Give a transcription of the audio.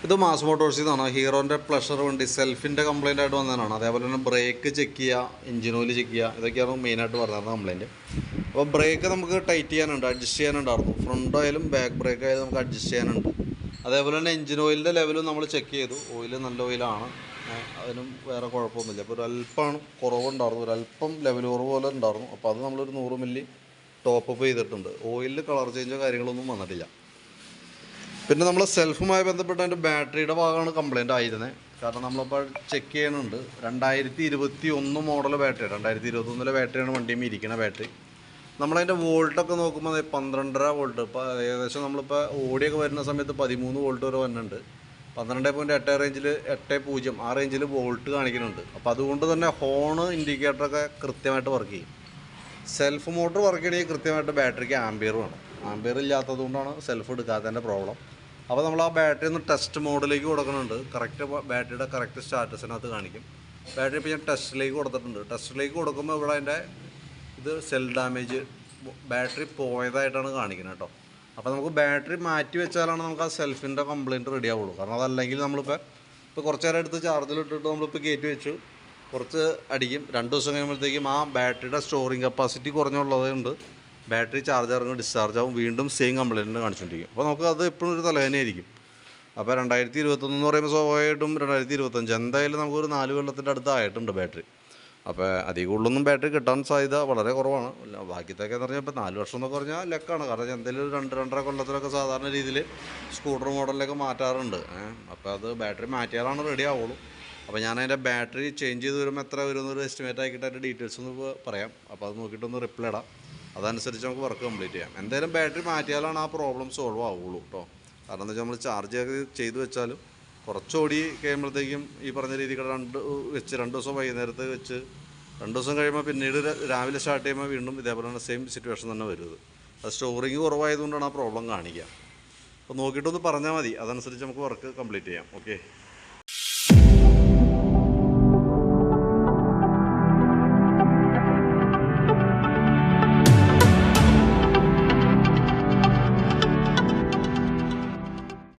ഇത് മാസ് മോട്ടോഴ്സിൽ നിന്നാണ്. ഹീറോൻ്റെ പ്ലഷർ വണ്ടി സെൽഫിൻ്റെ കംപ്ലയിൻ്റ് ആയിട്ട് വന്നതാണ്. അതേപോലെ തന്നെ ബ്രേക്ക് ചെക്ക് ചെയ്യുക, എഞ്ചിൻ ഓയിൽ ചെക്ക് ചെയ്യുക, ഇതൊക്കെയാണ് മെയിനായിട്ട് പറഞ്ഞിരുന്നത് കംപ്ലയിൻറ്റ്. അപ്പോൾ ബ്രേക്ക് നമുക്ക് ടൈറ്റ് ചെയ്യാനുണ്ട്, അഡ്ജസ്റ്റ് ചെയ്യാനുണ്ടായിരുന്നു. ഫ്രണ്ട് ആയാലും ബാക്ക് ബ്രേക്ക് ആയാലും നമുക്ക് അഡ്ജസ്റ്റ് ചെയ്യാനുണ്ട്. അതേപോലെ തന്നെ എഞ്ചിൻ ഓയിലിൻ്റെ ലെവലും നമ്മൾ ചെക്ക് ചെയ്തു. ഓയിൽ നല്ല ഓയിലാണ്, അതിനും വേറെ കുഴപ്പമൊന്നുമില്ല. അപ്പോൾ ഒരല്പമാണ് കുറവുണ്ടായിരുന്നു, ഒരല്പം ലെവൽ കുറവ് പോലെ ഉണ്ടായിരുന്നു. അപ്പോൾ അത് നമ്മളൊരു 100 മില്ലി ടോപ്പ് അപ്പ് ചെയ്തിട്ടുണ്ട്. ഓയിലിൽ കളർ ചേഞ്ചോ കാര്യങ്ങളൊന്നും വന്നിട്ടില്ല. പിന്നെ നമ്മൾ സെൽഫുമായി ബന്ധപ്പെട്ട് അതിൻ്റെ ബാറ്ററിയുടെ ഭാഗമാണ് കംപ്ലയിൻ്റ് ആയിരുന്നത്. കാരണം നമ്മളിപ്പോൾ ചെക്ക് ചെയ്യുന്നുണ്ട്, 2021 മോഡൽ ബാറ്ററി, 2021 ബാറ്ററിയാണ് വണ്ടിയും ഇരിക്കുന്ന ബാറ്ററി. നമ്മളതിൻ്റെ വോൾട്ടൊക്കെ നോക്കുമ്പോൾ 12.5 വോൾട്ട്. ഇപ്പോൾ ഏകദേശം നമ്മളിപ്പോൾ ഓടിയൊക്കെ വരുന്ന സമയത്ത് 13 വോൾട്ട് വരെ വരുന്നുണ്ട്. 12.8 റേഞ്ചിൽ 8.0 ആ റേഞ്ചിൽ വോൾട്ട് കാണിക്കുന്നുണ്ട്. അപ്പോൾ അതുകൊണ്ട് തന്നെ ഹോണ് ഇൻഡിക്കേറ്ററൊക്കെ കൃത്യമായിട്ട് വർക്ക് ചെയ്യും. സെൽഫ് മോട്ടർ വർക്ക് ചെയ്യണമെങ്കിൽ കൃത്യമായിട്ട് ബാറ്ററിക്ക് ആംബിയർ വേണം. ആംബിയർ ഇല്ലാത്തത് കൊണ്ടാണ് സെൽഫ് എടുക്കാത്തതിൻ്റെ പ്രോബ്ലം. അപ്പോൾ നമ്മൾ ആ ബാറ്ററി ഒന്ന് ടെസ്റ്റ് മോഡിലേക്ക് കൊടുക്കുന്നുണ്ട്. കറക്റ്റ് ബാറ്ററിയുടെ കറക്റ്റ് സ്റ്റാറ്റസിനകത്ത് കാണിക്കും. ബാറ്ററി ഇപ്പോൾ ഞാൻ ടെസ്റ്റിലേക്ക് കൊടുത്തിട്ടുണ്ട്. ടെസ്റ്റിലേക്ക് കൊടുക്കുമ്പോൾ ഇവിടെ അതിൻ്റെ ഇത് സെൽ ഡാമേജ്, ബാറ്ററി പോയതായിട്ടാണ് കാണിക്കുന്നത് കേട്ടോ. അപ്പോൾ നമുക്ക് ബാറ്ററി മാറ്റി വെച്ചാലാണ് നമുക്ക് ആ സെൽഫിൻ്റെ കംപ്ലയിൻറ്റ് റെഡി ആവുള്ളൂ. കാരണം അതല്ലെങ്കിൽ നമ്മളിപ്പോൾ കുറച്ച് നേരം എടുത്ത് ചാർജിലിട്ടിട്ട് നമ്മളിപ്പോൾ കയറ്റി വെച്ചു, കുറച്ച് അടിക്കും, 2 ദിവസം കഴിയുമ്പോഴത്തേക്കും ആ ബാറ്ററിയുടെ സ്റ്റോറിങ് കപ്പാസിറ്റി കുറഞ്ഞുള്ളതുകൊണ്ട് ബാറ്ററി ചാർജ് ഇറങ്ങും, ഡിസ്ചാർജ് ആവും, വീണ്ടും സെയിം കംപ്ലയിൻറ്റ് കാണിച്ചുകൊണ്ടിരിക്കും. അപ്പോൾ നമുക്ക് അത് എപ്പോഴും ഒരു തലവേദനയായിരിക്കും. അപ്പോൾ 2021 എന്ന് പറയുമ്പോൾ സ്വാഭാവികമായിട്ടും 2025 എന്തായാലും നമുക്കൊരു 4 കൊല്ലത്തിൻ്റെ അടുത്ത് ആയിട്ടുണ്ട് ബാറ്ററി. അപ്പോൾ അധികം കൂടുതലൊന്നും ബാറ്ററി കിട്ടാൻ സാധ്യത വളരെ കുറവാണ്. ബാക്കിയത്തൊക്കെ എന്ന് പറഞ്ഞാൽ ഇപ്പോൾ 4 വർഷം എന്നൊക്കെ പറഞ്ഞാൽ ലെക്കാണ്. കാരണം എന്തെങ്കിലും ഒരു 2-2.5 കൊല്ലത്തിലൊക്കെ സാധാരണ രീതിയിൽ സ്കൂട്ടർ മോഡലിലൊക്കെ മാറ്റാറുണ്ട്. അപ്പോൾ അത് ബാറ്ററി മാറ്റിയാലാണ് റെഡി ആവുള്ളൂ. അപ്പോൾ ഞാൻ അതിൻ്റെ ബാറ്ററി ചേഞ്ച് ചെയ്ത് വരുമ്പോൾ എത്ര വരുമെന്നൊരു എസ്റ്റിമേറ്റ് ആക്കിയിട്ട് അതിൻ്റെ ഡീറ്റെയിൽസ് ഒന്ന് പറയാം. അപ്പോൾ അത് നോക്കിയിട്ടൊന്ന് റിപ്ലൈ ഇടാം. അതനുസരിച്ച് നമുക്ക് വർക്ക് കംപ്ലീറ്റ് ചെയ്യാം. എന്തായാലും ബാറ്ററി മാറ്റിയാലാണ് ആ പ്രോബ്ലം സോൾവ് ആവുള്ളൂ കേട്ടോ. കാരണം എന്താ വെച്ചാൽ നമ്മൾ ചാർജ് ചെയ്ത് വെച്ചാലും കുറച്ചോടി കഴിയുമ്പോഴത്തേക്കും ഈ പറഞ്ഞ രീതിക്ക് 2 ദിവസം വൈകുന്നേരത്ത് വെച്ച് 2 ദിവസം കഴിയുമ്പോൾ പിന്നീട് രാവിലെ സ്റ്റാർട്ട് ചെയ്യുമ്പോൾ വീണ്ടും ഇതേപോലെ തന്നെ സെയിം സിറ്റുവേഷൻ തന്നെ വരുന്നത്. അത് സ്റ്റോറിങ് കുറവായതുകൊണ്ടാണ് ആ പ്രോബ്ലം കാണിക്കുക. അപ്പോൾ നോക്കിയിട്ടൊന്ന് പറഞ്ഞാൽ മതി, അതനുസരിച്ച് നമുക്ക് വർക്ക് കംപ്ലീറ്റ് ചെയ്യാം. ഓക്കെ.